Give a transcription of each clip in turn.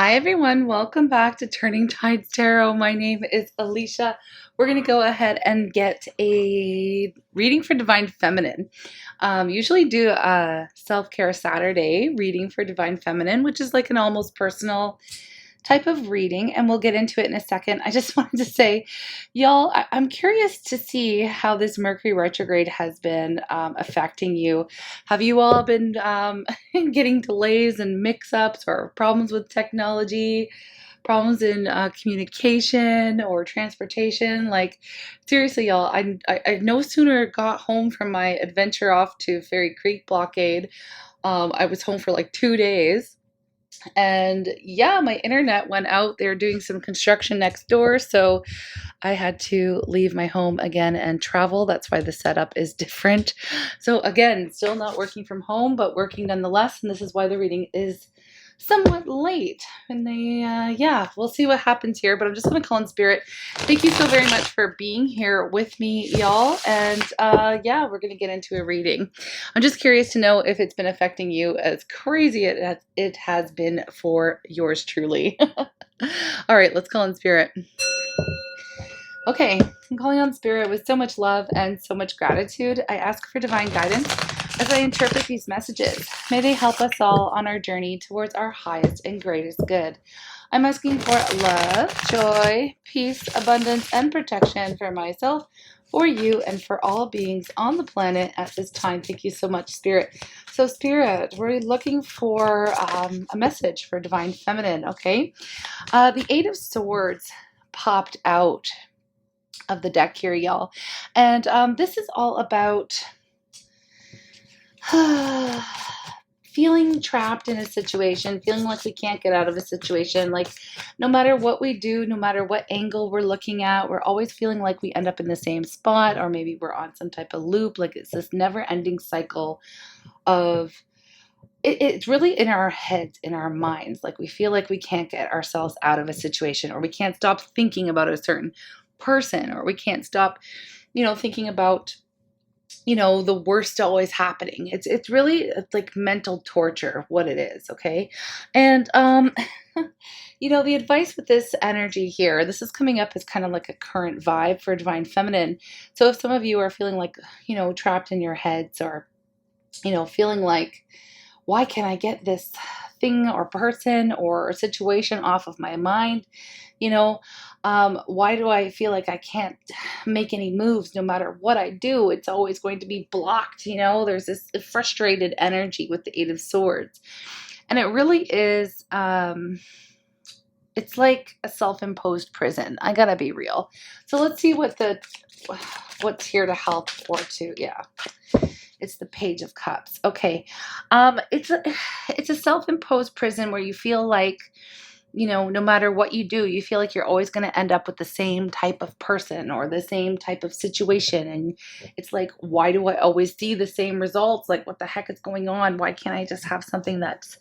Hi everyone, welcome back to Turning Tides Tarot. My name is Alishia. We're going to go ahead and get a reading for Divine Feminine. Usually do a self-care Saturday reading for Divine Feminine, which is like an almost personal type of reading, and we'll get into it in a second. I just wanted to say, y'all, I'm curious to see how this Mercury retrograde has been affecting you. Have you all been getting delays and mix-ups or problems with technology, problems in communication or transportation? Like, seriously, y'all, I no sooner got home from my adventure off to Fairy Creek blockade. I was home for like 2 days. And yeah, my internet went out. They were doing some construction next door, so I had to leave my home again and travel. That's why the setup is different. So again, still not working from home, but working nonetheless. And this is why the reading is somewhat late. And yeah, we'll see what happens here. But I'm just going to call in spirit. Thank you so very much for being here with me, y'all. And yeah, we're going to get into a reading. I'm just curious to know if it's been affecting you as crazy as it has been for yours truly. All right, let's call in spirit. Okay, I'm calling on spirit with so much love and so much gratitude. I ask for divine guidance as I interpret these messages. May they help us all on our journey towards our highest and greatest good. I'm asking for love, joy, peace, abundance, and protection for myself, for you, and for all beings on the planet at this time. Thank you so much, Spirit. So, Spirit, we're looking for a message for Divine Feminine, okay? The Eight of Swords popped out of the deck here, y'all. And this is all about feeling trapped in a situation, feeling like we can't get out of a situation. Like no matter what we do, no matter what angle we're looking at, we're always feeling like we end up in the same spot, or maybe we're on some type of loop. Like it's this never-ending cycle of it's really in our heads, in our minds. Like we feel like we can't get ourselves out of a situation, or we can't stop thinking about a certain person, or we can't stop, thinking about, the worst always happening. It's really like mental torture, what it is, okay? And the advice with this energy here, this is coming up as kind of like a current vibe for Divine Feminine. So if some of you are feeling like, trapped in your heads, or, feeling like, why can't I get this thing or person or situation off of my mind? Why do I feel like I can't make any moves no matter what I do? It's always going to be blocked. There's this frustrated energy with the Eight of Swords. And it really is, it's like a self-imposed prison. I gotta be real. So let's see what's here to help or to, yeah. It's the Page of Cups. Okay. It's a self-imposed prison where you feel like, no matter what you do, you feel like you're always going to end up with the same type of person or the same type of situation. And it's like, why do I always see the same results? Like, what the heck is going on? Why can't I just have something that's,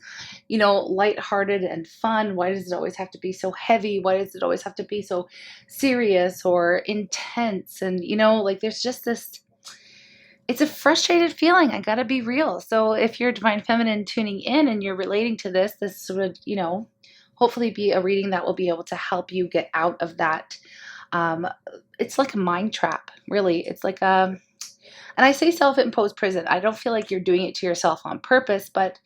lighthearted and fun? Why does it always have to be so heavy? Why does it always have to be so serious or intense? And, there's just this, it's a frustrated feeling. I gotta be real. So if you're Divine Feminine tuning in and you're relating to this would, hopefully be a reading that will be able to help you get out of that. It's like a mind trap, really. It's like and I say self-imposed prison. I don't feel like you're doing it to yourself on purpose, but,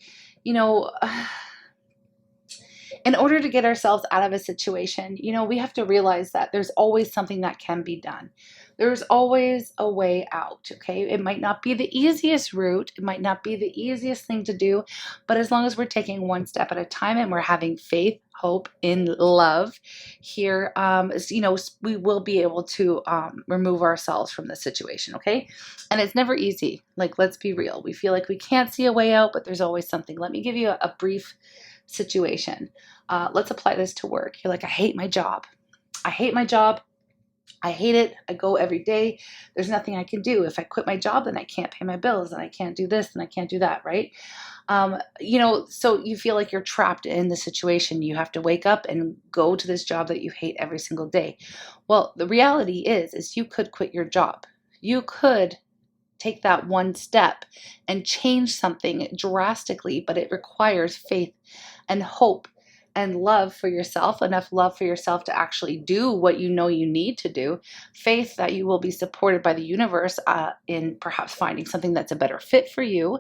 in order to get ourselves out of a situation, we have to realize that there's always something that can be done. There's always a way out, okay? It might not be the easiest route. It might not be the easiest thing to do, but as long as we're taking one step at a time and we're having faith, hope, in love here, we will be able to remove ourselves from the situation, okay? And it's never easy. Like, let's be real. We feel like we can't see a way out, but there's always something. Let me give you a brief situation. Let's apply this to work. You're like, I hate my job. I hate my job. I hate it. I go every day. There's nothing I can do. If I quit my job, then I can't pay my bills, and I can't do this, and I can't do that, right? So you feel like you're trapped in the situation. You have to wake up and go to this job that you hate every single day. Well, the reality is you could quit your job. You could take that one step and change something drastically, but it requires faith and hope and love for yourself, enough love for yourself to actually do what you know you need to do, faith that you will be supported by the universe in perhaps finding something that's a better fit for you,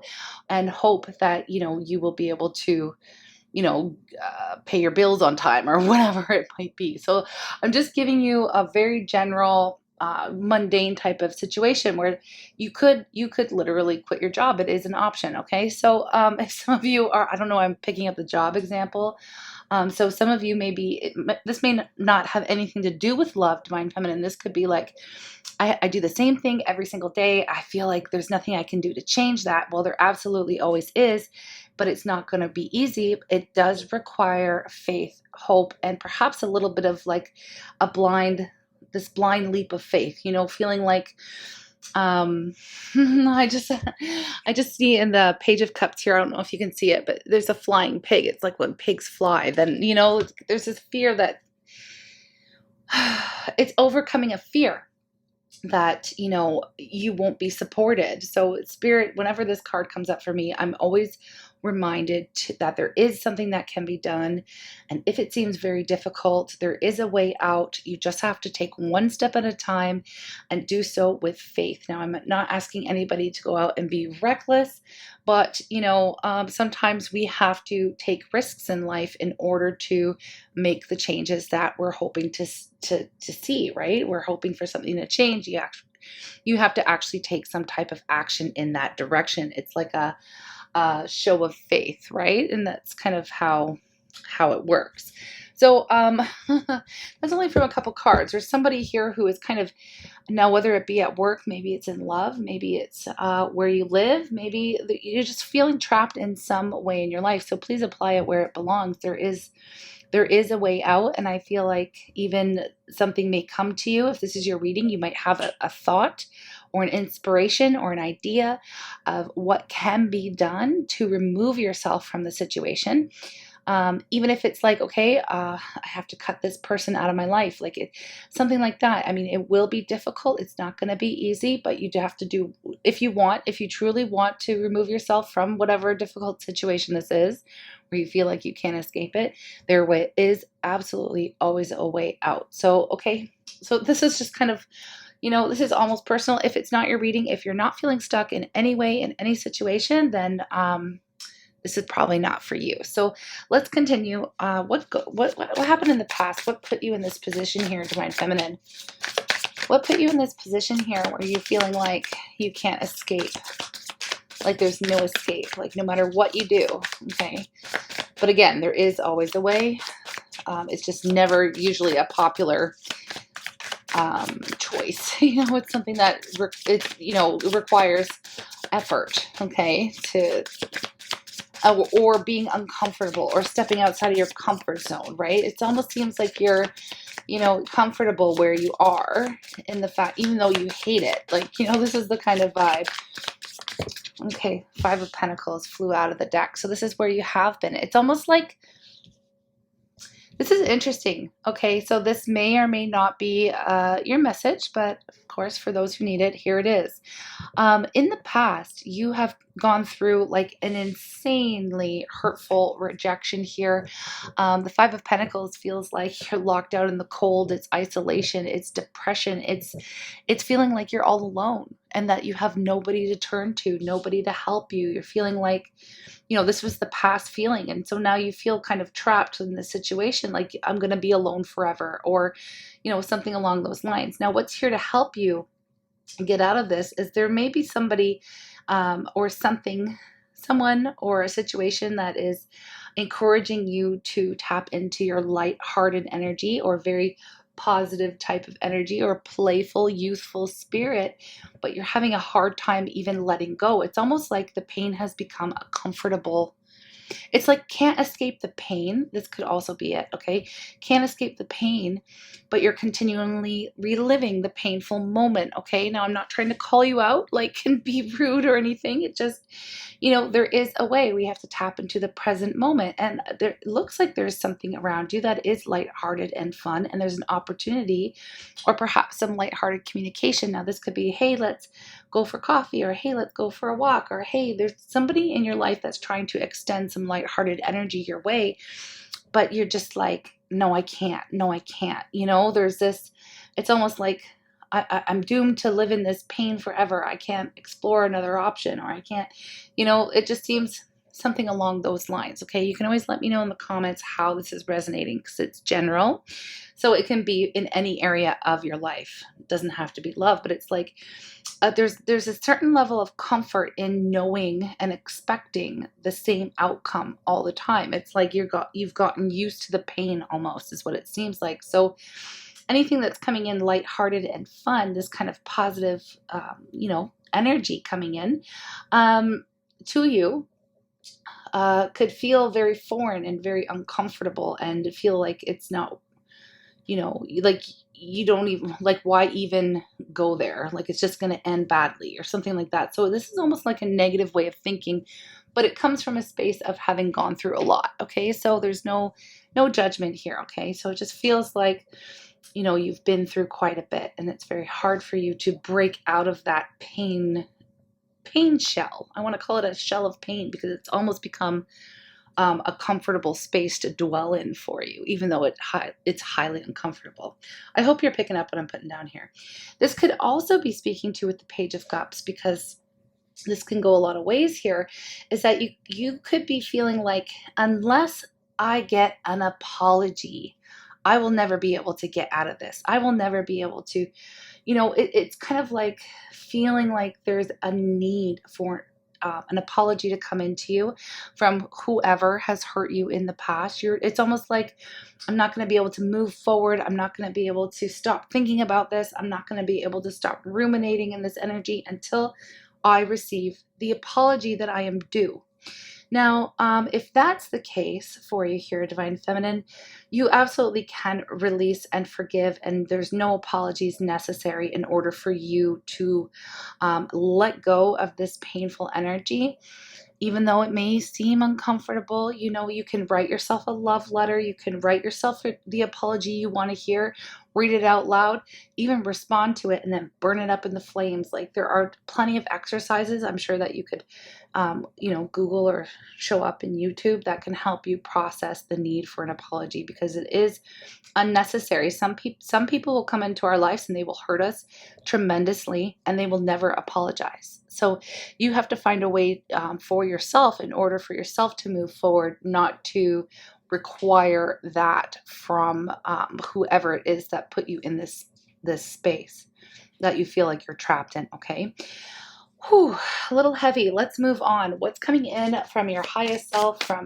and hope that, you will be able to, pay your bills on time or whatever it might be. So I'm just giving you a very general, mundane type of situation where you could literally quit your job. It is an option. Okay. So if some of you are, I don't know, I'm picking up the job example. So some of you this may not have anything to do with love, divine feminine. This could be like, I do the same thing every single day. I feel like there's nothing I can do to change that. Well, there absolutely always is, but it's not going to be easy. It does require faith, hope, and perhaps a little bit of like this blind leap of faith, feeling like, I just see in the Page of Cups here, I don't know if you can see it, but there's a flying pig. It's like when pigs fly, then, there's this fear that it's overcoming a fear that, you won't be supported. So Spirit, whenever this card comes up for me, I'm always reminded that there is something that can be done. And if it seems very difficult, there is a way out. You just have to take one step at a time and do so with faith. Now, I'm not asking anybody to go out and be reckless, but, sometimes we have to take risks in life in order to make the changes that we're hoping to see, right? We're hoping for something to change. You have to actually take some type of action in that direction. It's like a show of faith, right? And that's kind of how it works. So that's only from a couple cards. There's somebody here who is kind of, now whether it be at work, maybe it's in love, maybe it's where you live, maybe you're just feeling trapped in some way in your life. So please apply it where it belongs. There is a way out, and I feel like even something may come to you. If this is your reading, you might have a thought or an inspiration or an idea of what can be done to remove yourself from the situation. Even if it's like, okay, I have to cut this person out of my life, something like that. I mean, it will be difficult. It's not going to be easy, but you do have to do, if you truly want to remove yourself from whatever difficult situation this is, where you feel like you can't escape it, there is absolutely always a way out. So, okay, so this is just kind of, this is almost personal. If it's not your reading, if you're not feeling stuck in any way, in any situation, then this is probably not for you. So let's continue. What happened in the past? What put you in this position here, Divine Feminine? What put you in this position here where you're feeling like you can't escape? Like there's no escape, like no matter what you do, okay? But again, there is always a way. It's just never usually a popular choice. It's something that requires effort, okay, or being uncomfortable or stepping outside of your comfort zone, right? It almost seems like you're, comfortable where you are in the fact, even though you hate it. This is the kind of vibe. Okay, Five of Pentacles flew out of the deck. So this is where you have been. It's almost like, this is interesting. Okay, so this may or may not be your message, but of course, for those who need it, here it is. In the past, you have gone through like an insanely hurtful rejection here. The Five of Pentacles feels like you're locked out in the cold. It's isolation. It's depression. It's feeling like you're all alone and that you have nobody to turn to, nobody to help you. You're feeling like, this was the past feeling. And so now you feel kind of trapped in this situation, like I'm going to be alone forever, or, something along those lines. Now, what's here to help you get out of this is there may be somebody or someone or a situation that is encouraging you to tap into your light-hearted energy or very positive type of energy or playful, youthful spirit, but you're having a hard time even letting go. It's almost like the pain has become a comfortable. It's like can't escape the pain. This could also be it, okay? Can't escape the pain, but you're continually reliving the painful moment, okay? Now, I'm not trying to call you out, and be rude or anything. It just, there is a way. We have to tap into the present moment. And it looks like there's something around you that is lighthearted and fun, and there's an opportunity or perhaps some lighthearted communication. Now, this could be, hey, let's go for coffee, or hey, let's go for a walk, or hey, there's somebody in your life that's trying to extend some lighthearted energy your way. but you're just like, no, I can't. No, I can't. You know, there's this, it's almost like I'm doomed to live in this pain forever. I can't explore another option, or I can't, you know, it just seems something along those lines. Okay. You can always let me know in the comments how this is resonating, because it's general. So it can be in any area of your life. It doesn't have to be love, but it's like, there's a certain level of comfort in knowing and expecting the same outcome all the time. It's like you've gotten used to the pain, almost, is what it seems like. So anything that's coming in lighthearted and fun, this kind of positive, you know, energy coming in to you, could feel very foreign and very uncomfortable, and feel like it's not, you know, like you don't even, like, why even go there? Like, it's just going to end badly or something like that. So this is almost like a negative way of thinking, but it comes from a space of having gone through a lot. Okay. So there's no judgment here. Okay. So it just feels like, you know, you've been through quite a bit, and it's very hard for you to break out of that pain shell. I want to call it a shell of pain, because it's almost become a comfortable space to dwell in for you, even though it's highly uncomfortable. I hope you're picking up what I'm putting down here. This could also be speaking to with the Page of Cups, because this can go a lot of ways here, is that you could be feeling like, unless I get an apology, I will never be able to get out of this. I will never be able to, you know, it's kind of like feeling like there's a need for an apology to come into you from whoever has hurt you in the past. It's almost like, I'm not going to be able to move forward. I'm not going to be able to stop thinking about this. I'm not going to be able to stop ruminating in this energy until I receive the apology that I am due. Now, if that's the case for you here, Divine Feminine, you absolutely can release and forgive, and there's no apologies necessary in order for you to let go of this painful energy. Even though it may seem uncomfortable, you know, you can write yourself a love letter. You can write yourself the apology you want to hear, read it out loud, even respond to it, and then burn it up in the flames. Like, there are plenty of exercises, I'm sure, that you could, you know, Google or show up in YouTube that can help you process the need for an apology, because it is unnecessary. Some people will come into our lives and they will hurt us tremendously, and they will never apologize. So you have to find a way for yourself, in order for yourself to move forward, not to require that from whoever it is that put you in this space that you feel like you're trapped in. Okay. Whew, a little heavy. Let's move on. What's coming in from your highest self, from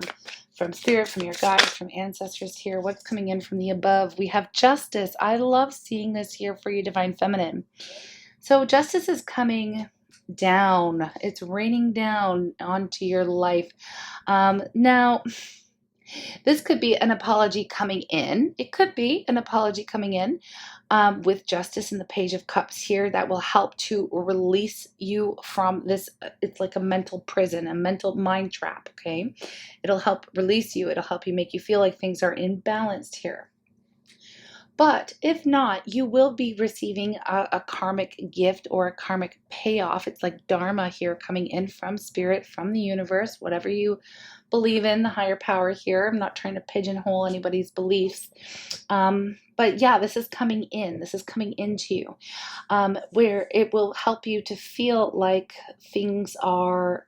spirit, from your guides, from ancestors here? What's coming in from the above? We have justice. I love seeing this here for you, Divine Feminine. So justice is coming down. It's raining down onto your life. Now, this could be an apology coming in. It could be an apology coming in with justice in the Page of Cups here, that will help to release you from this. It's like a mental prison, a mental mind trap, okay? It'll help release you. It'll help you, make you feel like things are imbalanced here. But if not, you will be receiving a karmic gift or a karmic payoff. It's like dharma here coming in from spirit, from the universe, whatever you believe in, the higher power here. I'm not trying to pigeonhole anybody's beliefs. But yeah, this is coming in. This is coming into you, where it will help you to feel like things are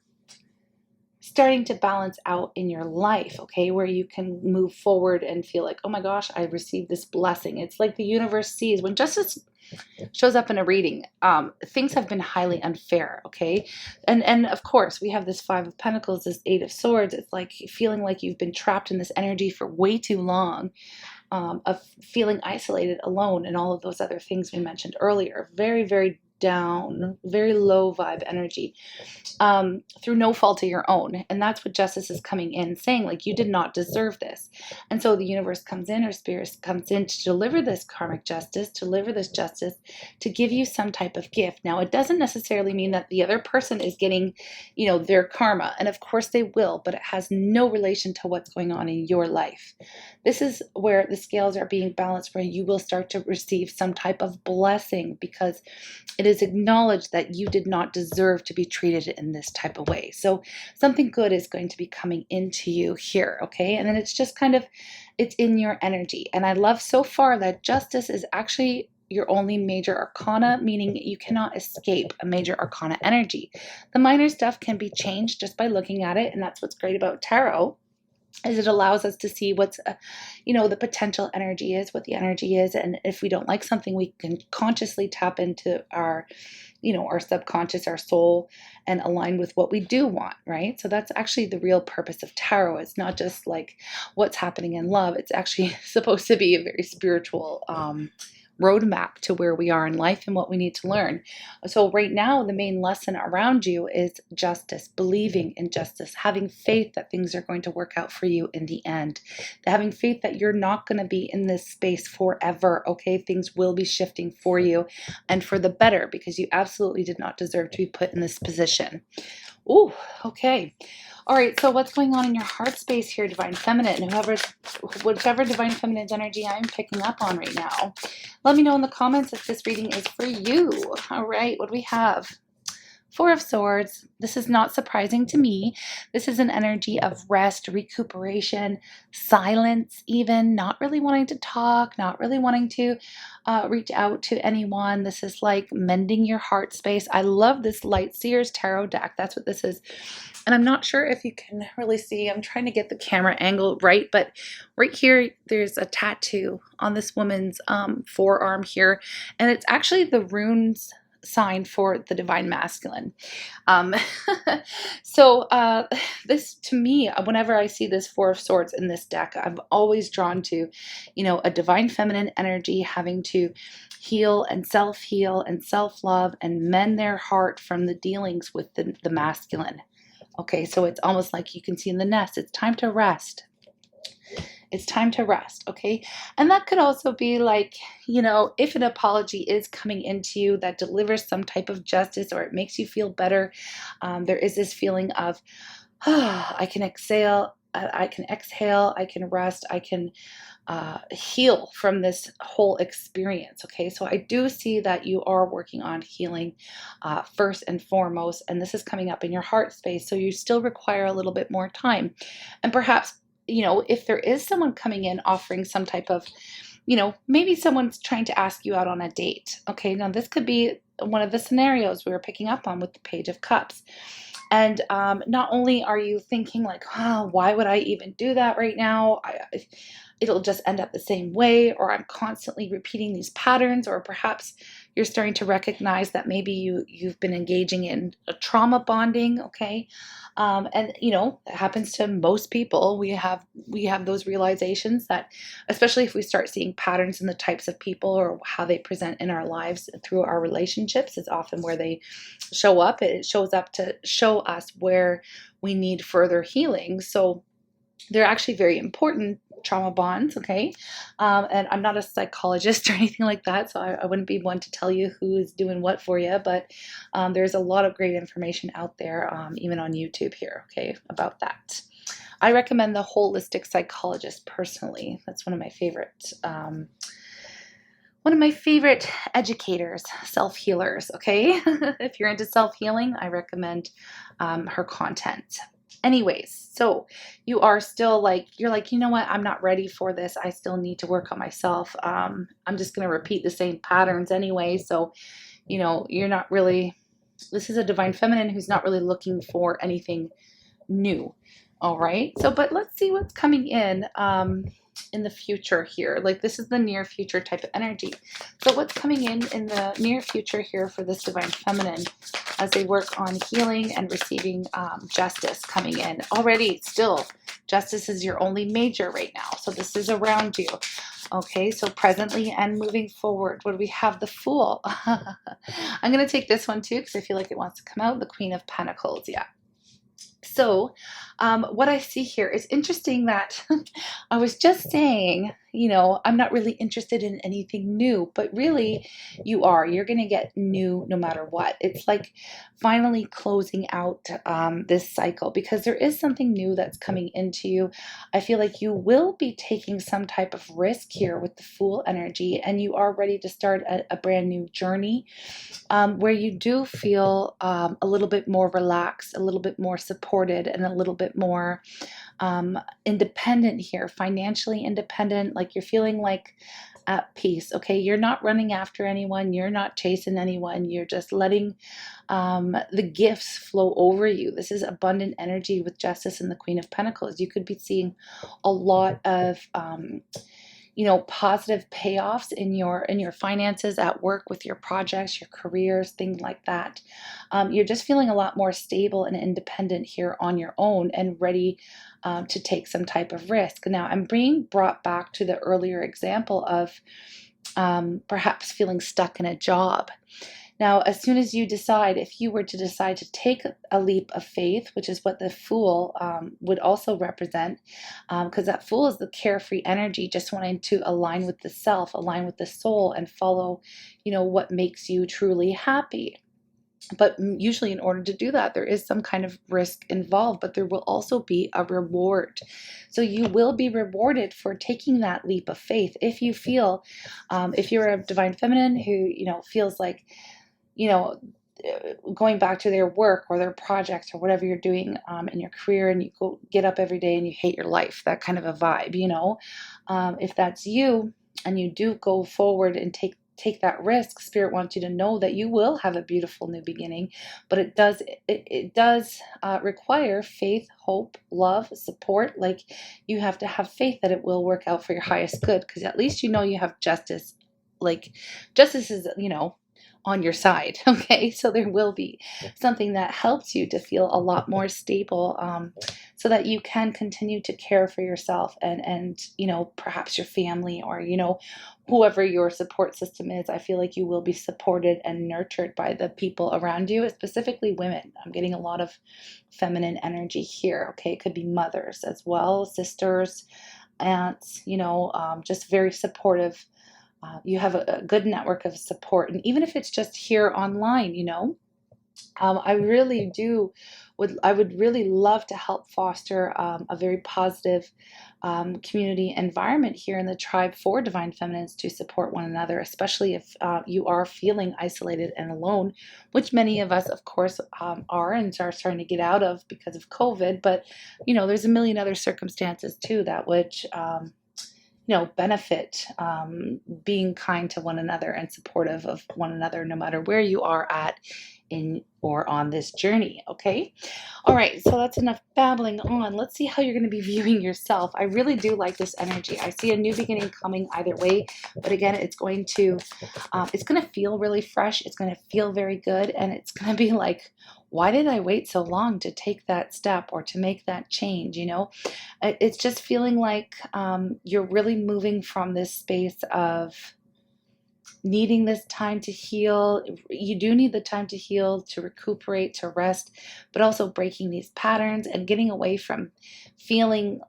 starting to balance out in your life, okay, where you can move forward and feel like, oh my gosh, I received this blessing. It's like the universe sees, when justice shows up in a reading, things have been highly unfair, okay? And of course, we have this Five of Pentacles, this Eight of Swords. It's like feeling like you've been trapped in this energy for way too long, of feeling isolated, alone, and all of those other things we mentioned earlier. Very, very down, very low vibe energy, through no fault of your own. And that's what justice is coming in, saying, like, you did not deserve this. And so the universe comes in, or spirit comes in, to deliver this karmic justice, deliver this justice, to give you some type of gift. Now, it doesn't necessarily mean that the other person is getting, you know, their karma. And of course they will, but it has no relation to what's going on in your life. This is where the scales are being balanced, where you will start to receive some type of blessing, because it is acknowledged that you did not deserve to be treated in this type of way. So something good is going to be coming into you here, okay? And then it's just kind of, it's in your energy. And I love so far that justice is actually your only major arcana, meaning you cannot escape a major arcana energy. The minor stuff can be changed just by looking at it, and that's what's great about tarot, is it allows us to see what's, the potential energy is, what the energy is. And if we don't like something, we can consciously tap into our, our subconscious, our soul, and align with what we do want, right? So that's actually the real purpose of tarot. It's not just like what's happening in love. It's actually supposed to be a very spiritual, roadmap to where we are in life and what we need to learn. So right now, the main lesson around you is justice, believing in justice, having faith that things are going to work out for you in the end, having faith that you're not going to be in this space forever, okay? Things will be shifting for you and for the better, because you absolutely did not deserve to be put in this position. Ooh, okay. All right, so what's going on in your heart space here, Divine Feminine? Whichever Divine Feminine's energy I'm picking up on right now, let me know in the comments if this reading is for you. All right, what do we have? Four of Swords. This is not surprising to me. This is an energy of rest, recuperation, silence even, not really wanting to talk, not really wanting to reach out to anyone. This is like mending your heart space. I love this Light Seers Tarot deck. That's what this is. And I'm not sure if you can really see. I'm trying to get the camera angle right, but right here, there's a tattoo on this woman's forearm here. And it's actually the runes sign for the divine masculine. So this, to me, whenever I see this Four of Swords in this deck, I'm always drawn to, a divine feminine energy having to heal and self-love and mend their heart from the dealings with the masculine. Okay, so it's almost like you can see in the nest, it's time to rest. It's time to rest, okay? And that could also be like, if an apology is coming into you that delivers some type of justice or it makes you feel better, there is this feeling of, I can exhale, I can rest, I can heal from this whole experience, okay? So I do see that you are working on healing first and foremost, and this is coming up in your heart space, so you still require a little bit more time. And perhaps, if there is someone coming in offering some type of, maybe someone's trying to ask you out on a date. Okay, now this could be one of the scenarios we were picking up on with the Page of Cups. And not only are you thinking like, why would I even do that right now? It'll just end up the same way, or I'm constantly repeating these patterns, or perhaps you're starting to recognize that maybe you've been engaging in a trauma bonding, okay? And it happens to most people. We have those realizations that, especially if we start seeing patterns in the types of people or how they present in our lives through our relationships, is often where they show up. It shows up to show us where we need further healing. So they're actually very important trauma bonds, okay? And I'm not a psychologist or anything like that, so I wouldn't be one to tell you who is doing what for you, but there's a lot of great information out there, even on YouTube here, okay, about that. I recommend the Holistic Psychologist personally. That's one of my favorite educators, self-healers, okay? If you're into self-healing, I recommend her content. Anyways, so you are still like, you're like, you know what? I'm not ready for this. I still need to work on myself. I'm just going to repeat the same patterns anyway. So, you're not really, this is a divine feminine who's not really looking for anything new. All right. So, but let's see what's coming in the future here. Like, this is the near future type of energy. So what's coming in the near future here for this divine feminine as they work on healing and receiving justice coming in? Already, still, justice is your only major right now. So this is around you. Okay, so presently and moving forward, what do we have? The Fool. I'm going to take this one too because I feel like it wants to come out. The Queen of Pentacles, yeah. So what I see here is interesting that I was just saying, I'm not really interested in anything new, but really you are. You're going to get new no matter what. It's like finally closing out this cycle, because there is something new that's coming into you. I feel like you will be taking some type of risk here with the Fool energy, and you are ready to start a brand new journey, where you do feel a little bit more relaxed, a little bit more supported, and a little bit more independent here, financially independent, like you're feeling like at peace. Okay, you're not running after anyone, you're not chasing anyone, you're just letting the gifts flow over you. This is abundant energy with Justice and the Queen of Pentacles. You could be seeing a lot of positive payoffs in your finances, at work, with your projects, your careers, things like that. You're just feeling a lot more stable and independent here on your own, and ready to take some type of risk. Now, I'm being brought back to the earlier example of perhaps feeling stuck in a job. Now, as soon as you decide, if you were to decide to take a leap of faith, which is what the Fool would also represent, because that Fool is the carefree energy, just wanting to align with the self, align with the soul, and follow, what makes you truly happy. But usually in order to do that, there is some kind of risk involved, but there will also be a reward. So you will be rewarded for taking that leap of faith. If you feel, if you're a divine feminine who, feels like, going back to their work or their projects or whatever you're doing in your career, and you go get up every day and you hate your life, that kind of a vibe, if that's you and you do go forward and take that risk, Spirit wants you to know that you will have a beautiful new beginning, but it does require faith, hope, love, support. Like, you have to have faith that it will work out for your highest good, because at least you have justice. Like, justice is on your side. Okay, so there will be something that helps you to feel a lot more stable, so that you can continue to care for yourself and perhaps your family, or whoever your support system is. I feel like you will be supported and nurtured by the people around you, specifically women. I'm getting a lot of feminine energy here. Okay, it could be mothers as well, sisters, aunts, just very supportive. You have a good network of support, and even if it's just here online, I really would really love to help foster a very positive community environment here in the tribe for divine feminines to support one another, especially if you are feeling isolated and alone, which many of us, of course, are and are starting to get out of because of COVID. But there's a million other circumstances too that which benefit being kind to one another and supportive of one another, no matter where you are at in or on this journey. Okay. All right. So that's enough babbling on. Let's see how you're going to be viewing yourself. I really do like this energy. I see a new beginning coming either way, but again, it's going to feel really fresh. It's going to feel very good. And it's going to be like, why did I wait so long to take that step or to make that change? It's just feeling like you're really moving from this space of needing this time to heal. You do need the time to heal, to recuperate, to rest, but also breaking these patterns and getting away from feeling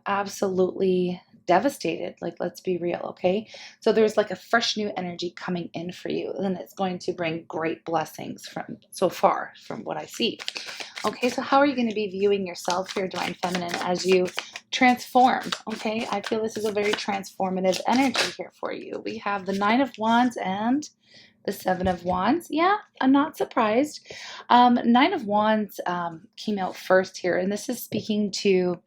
absolutely devastated. Like, let's be real. Okay, so there's like a fresh new energy coming in for you, and it's going to bring great blessings from what I see. Okay, so how are you going to be viewing yourself here, divine feminine, as you transform? Okay, I feel this is a very transformative energy here for you. We have the Nine of Wands and the Seven of Wands. Yeah, I'm not surprised. Nine of Wands came out first here, and this is speaking to,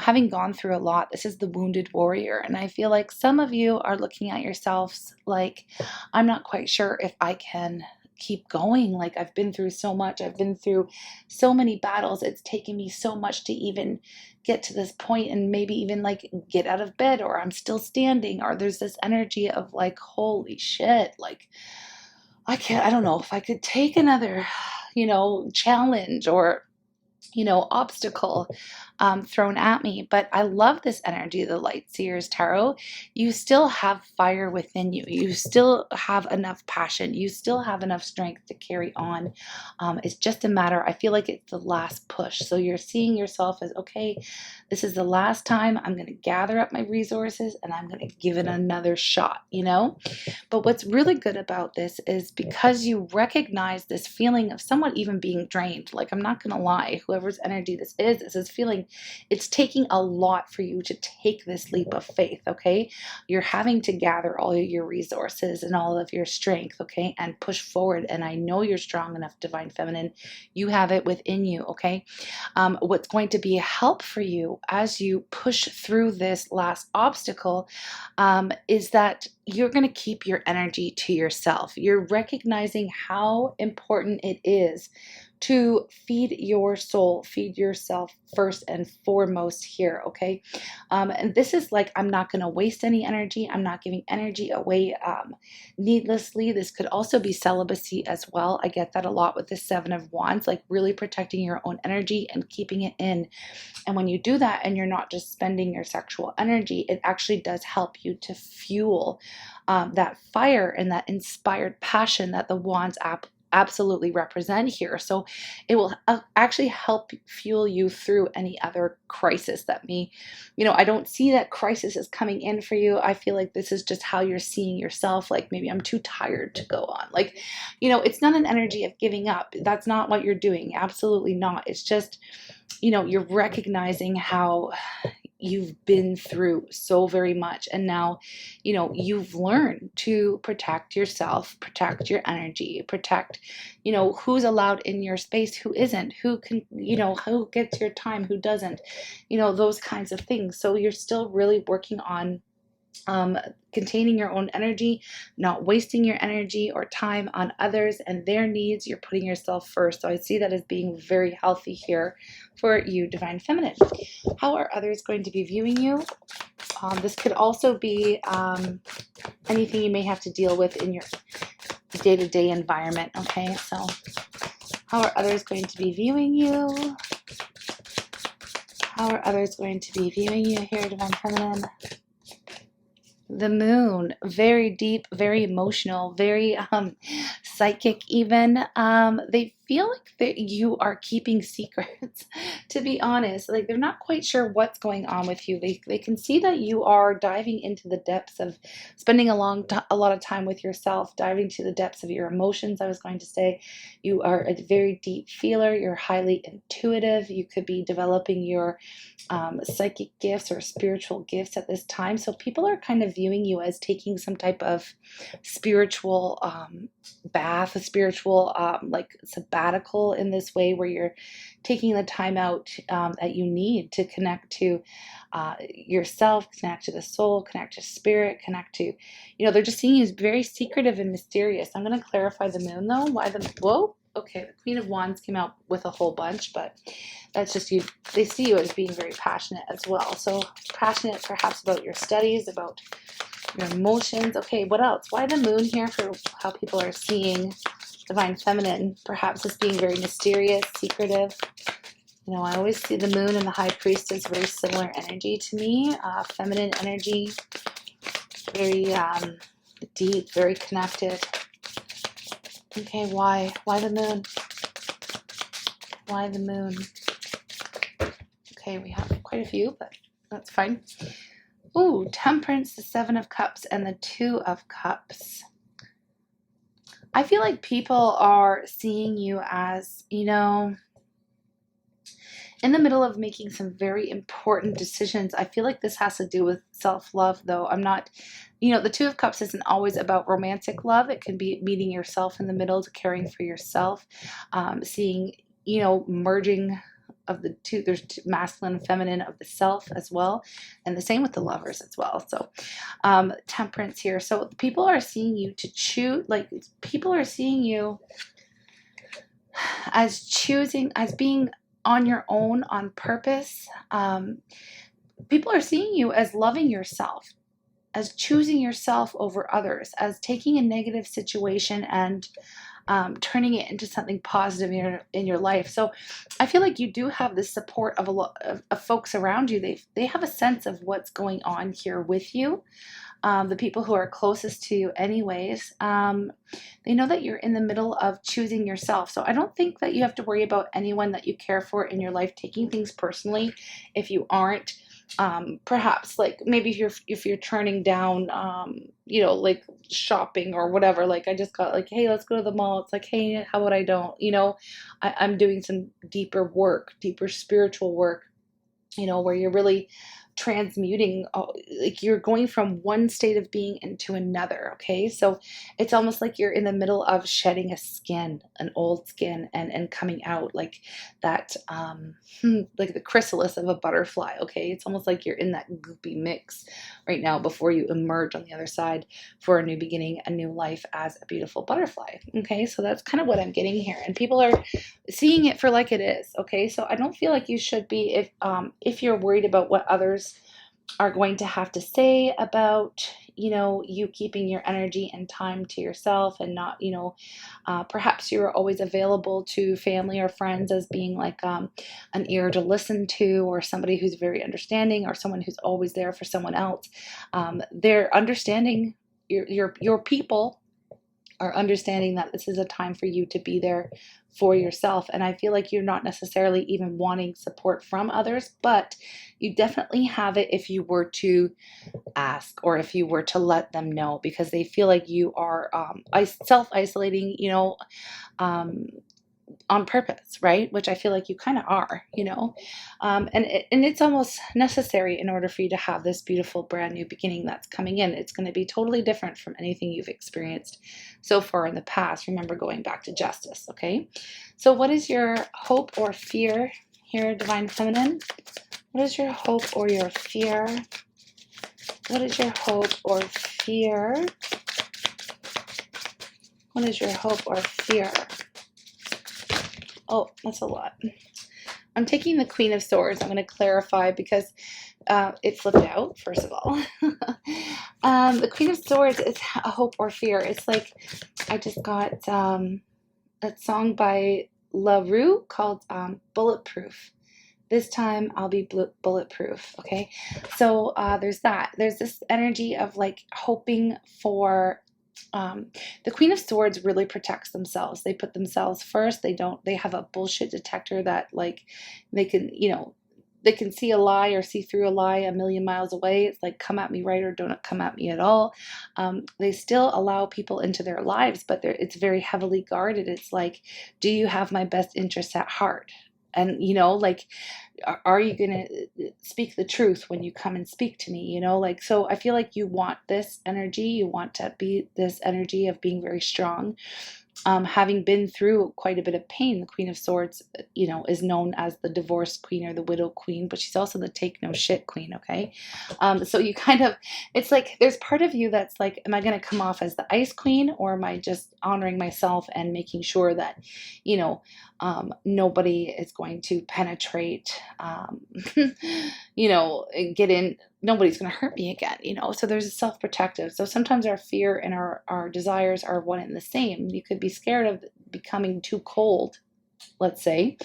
having gone through a lot. This is the wounded warrior, and I feel like some of you are looking at yourselves like, I'm not quite sure if I can keep going. Like, I've been through so much. I've been through so many battles. It's taken me so much to even get to this point, and maybe even like get out of bed, or I'm still standing, or there's this energy of like, holy shit, like I don't know if I could take another, challenge or, obstacle. thrown at me. But I love this energy of the Light Seers Tarot. You still have fire within you. You still have enough passion. You still have enough strength to carry on. It's just a matter, I feel like it's the last push. So you're seeing yourself as, okay, this is the last time. I'm going to gather up my resources and I'm going to give it another shot, you know? But what's really good about this is because you recognize this feeling of somewhat even being drained. Like, I'm not going to lie, whoever's energy this is feeling it's taking a lot for you to take this leap of faith, okay? You're having to gather all of your resources and all of your strength, okay? And push forward. And I know you're strong enough, Divine Feminine. You have it within you, okay? What's going to be a help for you as you push through this last obstacle is that you're going to keep your energy to yourself. You're recognizing how important it is to feed your soul, feed yourself first and foremost here, okay? And this is like, I'm not going to waste any energy. I'm not giving energy away needlessly. This could also be celibacy as well. I get that a lot with the Seven of Wands, like really protecting your own energy and keeping it in. And when you do that and you're not just spending your sexual energy, it actually does help you to fuel that fire and that inspired passion that the Wands absolutely represent here. So it will actually help fuel you through any other crisis that may, I don't see that crisis is coming in for you. I feel like this is just how you're seeing yourself. Like, maybe I'm too tired to go on. Like, it's not an energy of giving up. That's not what you're doing. Absolutely not. It's just, you're recognizing how you've been through so very much, and now you've learned to protect yourself, protect your energy, protect who's allowed in your space, who isn't, who can who gets your time, who doesn't, those kinds of things. So you're still really working on containing your own energy, not wasting your energy or time on others and their needs. You're putting yourself first. So I see that as being very healthy here for you, Divine Feminine. How are others going to be viewing you? This could also be anything you may have to deal with in your day-to-day environment. Okay, so how are others going to be viewing you? How are others going to be viewing you here, Divine Feminine? The Moon, very deep, very emotional, very psychic even. They feel like that you are keeping secrets, to be honest. Like, they're not quite sure what's going on with you. They can see that you are diving into the depths of spending a lot of time with yourself, diving to the depths of your emotions, I was going to say. You are a very deep feeler. You're highly intuitive. You could be developing your psychic gifts or spiritual gifts at this time. So people are kind of viewing you as taking some type of spiritual bath, a spiritual like sabbatical in this way, where you're taking the time out that you need to connect to yourself, connect to the soul, connect to spirit, connect to, they're just seeing you as very secretive and mysterious. I'm going to clarify the Moon though. Why the, whoa, okay, the Queen of Wands came out with a whole bunch, but that's just you. They see you as being very passionate as well. So passionate perhaps about your studies, about your emotions. Okay, what else? Why the Moon here for how people are seeing Divine Feminine? Perhaps as being very mysterious, secretive. I always see the Moon and the High Priestess, very similar energy to me. Feminine energy, very deep, very connected. Okay, why? Why the Moon? Why the Moon? Okay, we have quite a few, but that's fine. Ooh, Temperance, the Seven of Cups, and the Two of Cups. I feel like people are seeing you as, in the middle of making some very important decisions. I feel like this has to do with self-love, though. I'm not, the Two of Cups isn't always about romantic love. It can be meeting yourself in the middle, to caring for yourself, seeing, merging of the two. There's masculine and feminine of the self as well, and the same with the Lovers as well. So Temperance here. So people are seeing you to choose, like, people are seeing you as choosing, as being on your own, on purpose. People are seeing you as loving yourself, as choosing yourself over others, as taking a negative situation and turning it into something positive in your life. So I feel like you do have the support of a lot of folks around you. They have a sense of what's going on here with you. The people who are closest to you anyways, they know that you're in the middle of choosing yourself. So I don't think that you have to worry about anyone that you care for in your life taking things personally if you aren't. Perhaps like maybe if you're turning down like shopping or whatever, like I just got like, hey, let's go to the mall. It's like, hey, how about I don't, I'm doing some deeper work, deeper spiritual work, where you're really transmuting, like you're going from one state of being into another. Okay, so it's almost like you're in the middle of shedding an old skin, and coming out like that, like the chrysalis of a butterfly. Okay, it's almost like you're in that goopy mix right now before you emerge on the other side for a new beginning, a new life as a beautiful butterfly. Okay, so that's kind of what I'm getting here, and people are seeing it for like it is. Okay, so I don't feel like you should be if you're worried about what others are going to have to say about you keeping your energy and time to yourself, and not perhaps you're always available to family or friends as being like an ear to listen to, or somebody who's very understanding, or someone who's always there for someone else. They're understanding, your people are understanding that this is a time for you to be there for yourself. And I feel like you're not necessarily even wanting support from others, but you definitely have it if you were to ask, or if you were to let them know, because they feel like you are self-isolating, on purpose, right? Which I feel like you kind of are, and it's almost necessary in order for you to have this beautiful brand new beginning that's coming in. It's going to be totally different from anything you've experienced so far in the past. Remember, going back to justice. Okay, so what is your hope or fear here, Divine Feminine? What is your hope or your fear? What is your hope or fear? What is your hope or fear? Oh, that's a lot. I'm taking the Queen of Swords. I'm going to clarify because it flipped out, first of all. The Queen of Swords is a hope or fear. It's like I just got a song by La Rue called Bulletproof. This time I'll be bulletproof. Okay, so there's that. There's this energy of like hoping for. The Queen of Swords really protects themselves. They put themselves first. They have a bullshit detector that like they can see a lie or see through a lie a million miles away. It's like, come at me right or don't come at me at all. They still allow people into their lives, but it's very heavily guarded. It's like, do you have my best interests at heart? And, like, are you going to speak the truth when you come and speak to me? So I feel like you want this energy. You want to be this energy of being very strong. Having been through quite a bit of pain, the Queen of Swords, is known as the divorce queen or the widow queen, but she's also the take no shit queen, okay? So you it's like there's part of you that's like, am I going to come off as the ice queen, or am I just honoring myself and making sure that, nobody is going to penetrate, get in, nobody's going to hurt me again, so there's a self-protective. So sometimes our fear and our desires are one and the same. You could be scared of becoming too cold, let's say,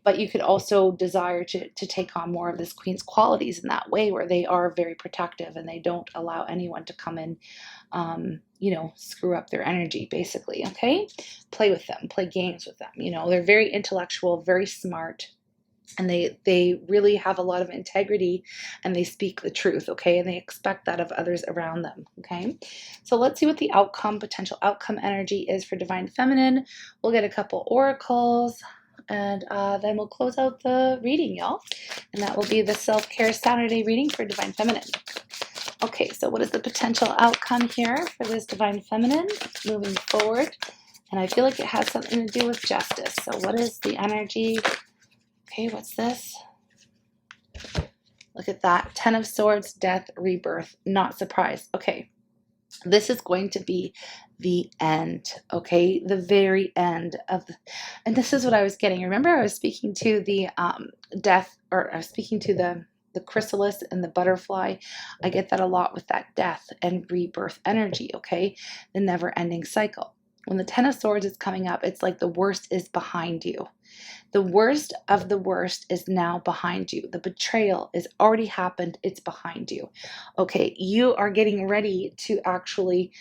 but you could also desire to take on more of this queen's qualities in that way, where they are very protective and they don't allow anyone to come in, screw up their energy, basically. Okay, play with them, play games with them. They're very intellectual, very smart, and they really have a lot of integrity, and they speak the truth. Okay, and they expect that of others around them. Okay, so let's see what the potential outcome energy is for Divine Feminine. We'll get a couple oracles, and then we'll close out the reading, y'all. And that will be the Self-Care Saturday reading for Divine Feminine. Okay, so what is the potential outcome here for this Divine Feminine moving forward? And I feel like it has something to do with justice. So what is the energy? Okay, what's this? Look at that. 10 of Swords, death, rebirth, not surprised. Okay, this is going to be the end, okay? The very end of and this is what I was getting. Remember, I was speaking to the death, or I was speaking to the chrysalis and the butterfly. I get that a lot with that death and rebirth energy, okay? The never-ending cycle. When the Ten of Swords is coming up, it's like the worst is behind you. The worst of the worst is now behind you. The betrayal has already happened. It's behind you. Okay, you are getting ready to actually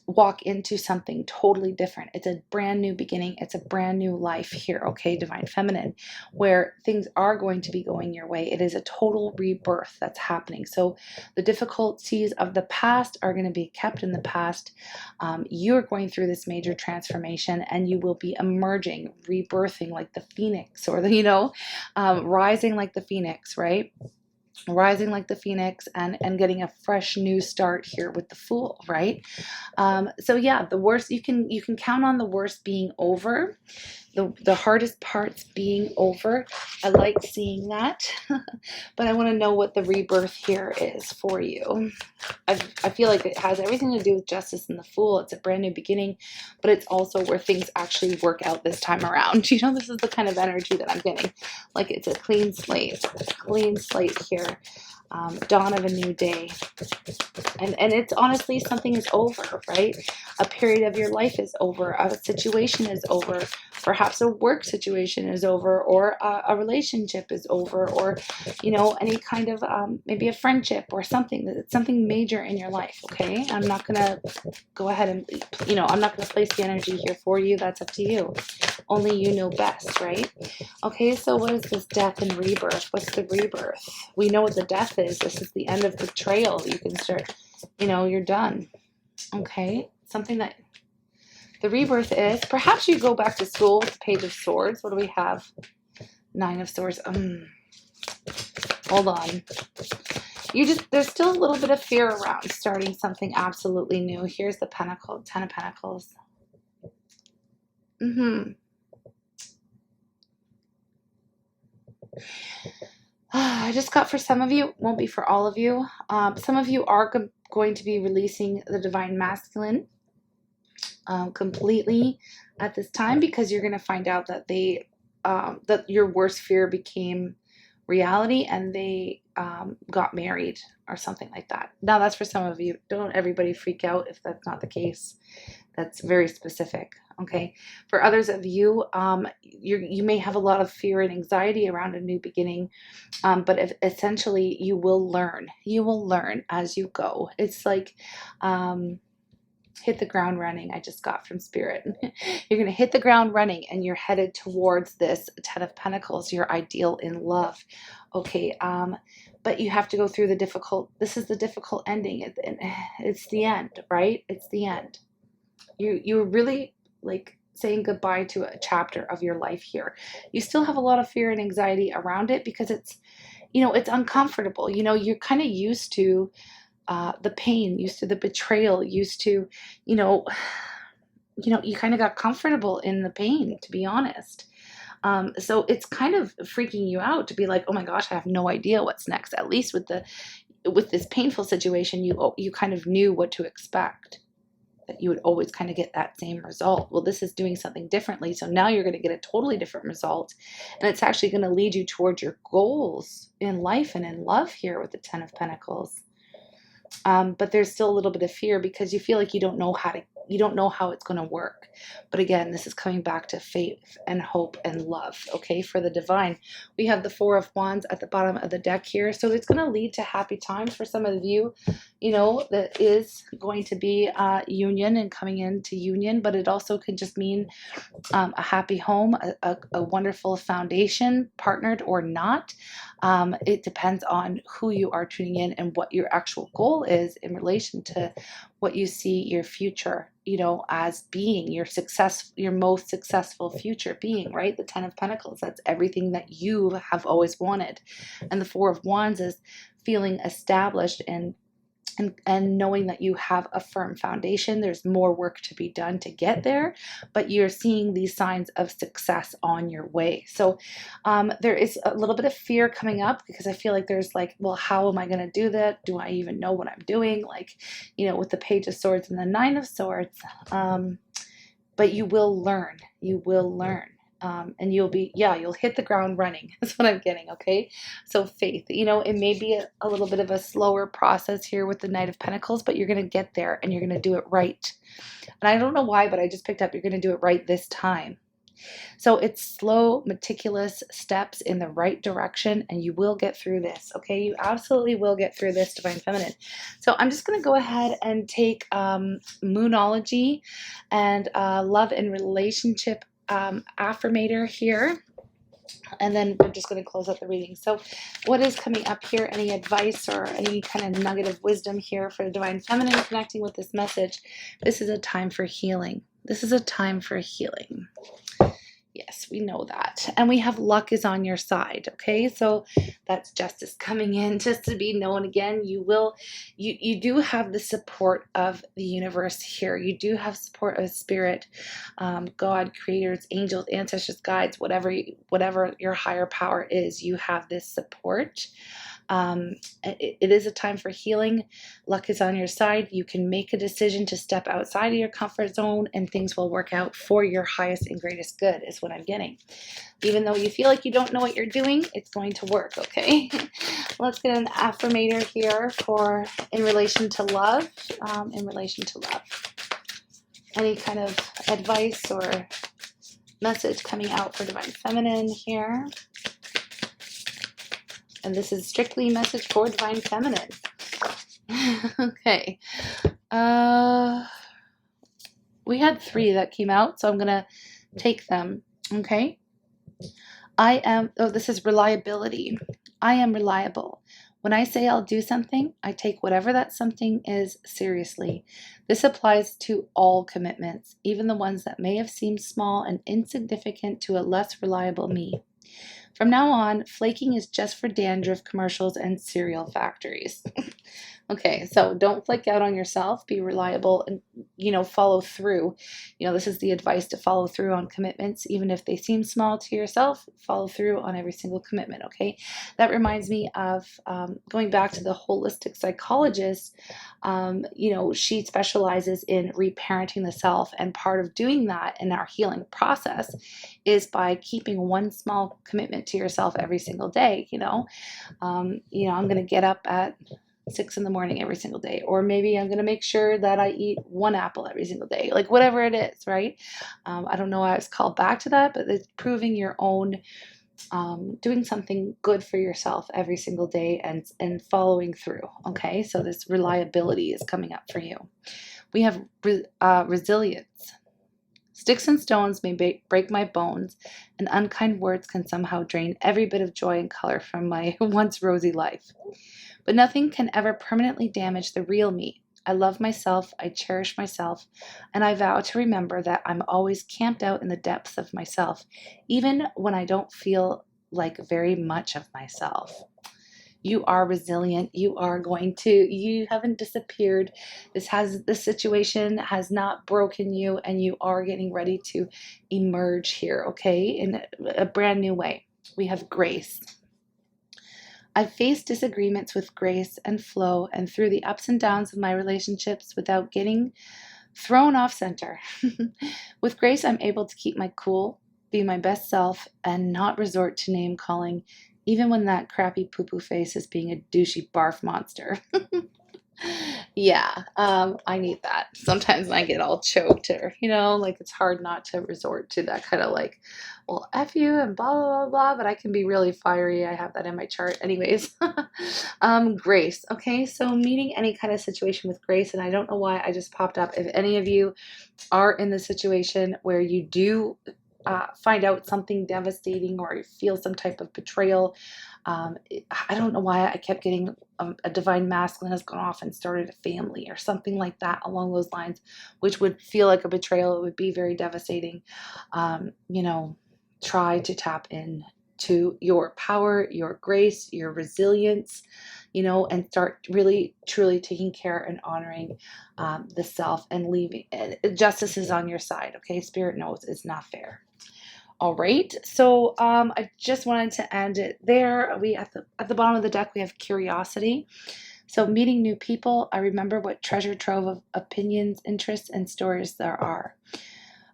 walk into something totally different. It's a brand new beginning. It's a brand new life here, okay, Divine Feminine, where things are going to be going your way. It is a total rebirth that's happening. So the difficulties of the past are going to be kept in the past. You're going through this major transformation, and you will be emerging, rebirthing like the phoenix, or the, rising like the phoenix, right? Rising like the phoenix, and getting a fresh new start here with the Fool, right? So yeah, the worst, you can count on the worst being over, the hardest parts being over. I like seeing that. But I want to know what the rebirth here is for you. I feel like it has everything to do with justice and the Fool. It's a brand new beginning, but it's also where things actually work out this time around. This is the kind of energy that I'm getting. Like it's a clean slate here. Dawn of a new day. And it's honestly, something is over, right? A period of your life is over. A situation is over. Perhaps a work situation is over, or a relationship is over, or, any kind of, maybe a friendship or something. Something major in your life, okay? I'm not going to go ahead and, I'm not going to place the energy here for you. That's up to you. Only you know best, right? Okay, so what is this death and rebirth? What's the rebirth? We know what the death is. This is the end of betrayal. You can start, you're done. Okay, something that the rebirth is. Perhaps you go back to school with the Page of Swords. What do we have? Nine of Swords. Hold on. There's still a little bit of fear around starting something absolutely new. Here's the Pentacle, Ten of Pentacles. I just got, for some of you, won't be for all of you. Some of you are going to be releasing the Divine Masculine completely at this time, because you're going to find out that that your worst fear became reality, and they got married or something like that. Now, that's for some of you. Don't everybody freak out if that's not the case. That's very specific. Okay. For others of you, you may have a lot of fear and anxiety around a new beginning, but essentially you will learn. You will learn as you go. It's like hit the ground running. I just got from Spirit. You're going to hit the ground running, and you're headed towards this Ten of Pentacles, your ideal in love. Okay. But you have to go through the difficult. This is the difficult ending. It's the end, right? It's the end. You're really like saying goodbye to a chapter of your life here. You still have a lot of fear and anxiety around it, because it's, it's uncomfortable. You're kind of used to the pain, used to the betrayal, used to, you kind of got comfortable in the pain, to be honest. So it's kind of freaking you out to be like, oh my gosh, I have no idea what's next. At least with this painful situation, you kind of knew what to expect. That you would always kind of get that same result. Well, this is doing something differently. So now you're going to get a totally different result. And it's actually going to lead you towards your goals in life and in love here with the Ten of Pentacles. But there's still a little bit of fear, because you feel like you don't know how it's going to work. But again, this is coming back to faith and hope and love. Okay, for the divine, we have the Four of Wands at the bottom of the deck here. So it's going to lead to happy times for some of you. That is going to be union and coming into union, but it also could just mean a happy home, a wonderful foundation, partnered or not. It depends on who you are tuning in and what your actual goal is in relation to what you see your future, as being your most successful future being, right? The Ten of Pentacles, that's everything that you have always wanted. And the Four of Wands is feeling established and knowing that you have a firm foundation. There's more work to be done to get there, but you're seeing these signs of success on your way. So there is a little bit of fear coming up, because I feel like there's like, well, how am I going to do that? Do I even know what I'm doing? Like, with the Page of Swords and the Nine of Swords. But you will learn. You will learn. And you'll hit the ground running. That's what I'm getting, okay? So faith, it may be a little bit of a slower process here with the Knight of Pentacles, but you're going to get there and you're going to do it right. And I don't know why, but I just picked up you're going to do it right this time. So it's slow, meticulous steps in the right direction, and you will get through this, okay? You absolutely will get through this, Divine Feminine. So I'm just going to go ahead and take Moonology and Love and Relationship Affirmator here. And then we're just going to close out the reading. So what is coming up here? Any advice or any kind of nugget of wisdom here for the Divine Feminine connecting with this message? This is a time for healing. This is a time for healing. Yes, we know that. And we have luck is on your side, okay? So that's justice coming in, just to be known again. You do have the support of the universe here. You do have support of spirit, God, creators, angels, ancestors, guides, whatever your higher power is, you have this support. It is a time for healing. Luck is on your side. You can make a decision to step outside of your comfort zone and things will work out for your highest and greatest good is what I'm getting. Even though you feel like you don't know what you're doing, it's going to work, okay? Let's get an affirmator here for in relation to love. Any kind of advice or message coming out for Divine Feminine here? And this is strictly a message for Divine Feminine. Okay. We had 3 that came out, so I'm going to take them. Okay. This is reliability. I am reliable. When I say I'll do something, I take whatever that something is seriously. This applies to all commitments, even the ones that may have seemed small and insignificant to a less reliable me. From now on, flaking is just for dandruff commercials and cereal factories. Okay, so don't flake out on yourself. Be reliable and, follow through. This is the advice to follow through on commitments. Even if they seem small to yourself, follow through on every single commitment, okay? That reminds me of going back to the holistic psychologist. She specializes in reparenting the self. And part of doing that in our healing process is by keeping one small commitment to yourself every single day. I'm going to get up at 6 in the morning every single day, or maybe I'm going to make sure that I eat 1 apple every single day, like whatever it is, right? I don't know why I was called back to that, but it's proving your own, doing something good for yourself every single day and following through. Okay. So this reliability is coming up for you. We have resilience. Sticks and stones may break my bones, and unkind words can somehow drain every bit of joy and color from my once rosy life. But nothing can ever permanently damage the real me. I love myself, I cherish myself, and I vow to remember that I'm always camped out in the depths of myself, even when I don't feel like very much of myself. You are resilient. You haven't disappeared. This situation has not broken you, and you are getting ready to emerge here, okay, in a brand new way. We have grace. I've faced disagreements with grace and flow and through the ups and downs of my relationships without getting thrown off center. With grace, I'm able to keep my cool, be my best self, and not resort to name calling, even when that crappy poo-poo face is being a douchey barf monster. Yeah, I need that. Sometimes I get all choked or, it's hard not to resort to that kind of well, F you and blah, blah, blah, blah, but I can be really fiery. I have that in my chart anyways. Grace. Okay, so meeting any kind of situation with grace, and I don't know why I just popped up. If any of you are in the situation where you do find out something devastating or you feel some type of betrayal, I don't know why I kept getting a divine masculine has gone off and started a family or something like that along those lines, which would feel like a betrayal. It would be very devastating. Try to tap in to your power, your grace, your resilience, and start really, truly taking care and honoring the self and leaving. Justice is on your side, okay? Spirit knows it's not fair. All right, so I just wanted to end it there. We at the bottom of the deck, we have curiosity. So meeting new people, I remember what treasure trove of opinions, interests, and stories there are.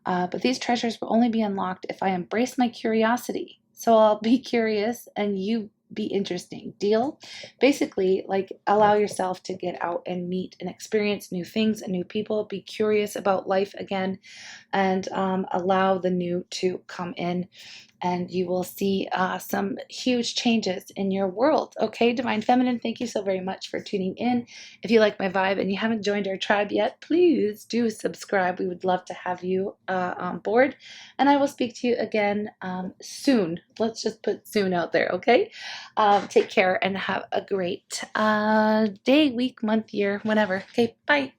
But these treasures will only be unlocked if I embrace my curiosity. So I'll be curious and you be interesting. Deal? Basically, like, allow yourself to get out and meet and experience new things and new people. Be curious about life again, and allow the new to come in, and you will see some huge changes in your world. Okay, Divine Feminine, thank you so very much for tuning in. If you like my vibe and you haven't joined our tribe yet, please do subscribe. We would love to have you on board, and I will speak to you again soon. Let's just put soon out there, okay? Take care and have a great day, week, month, year, whenever. Okay, bye.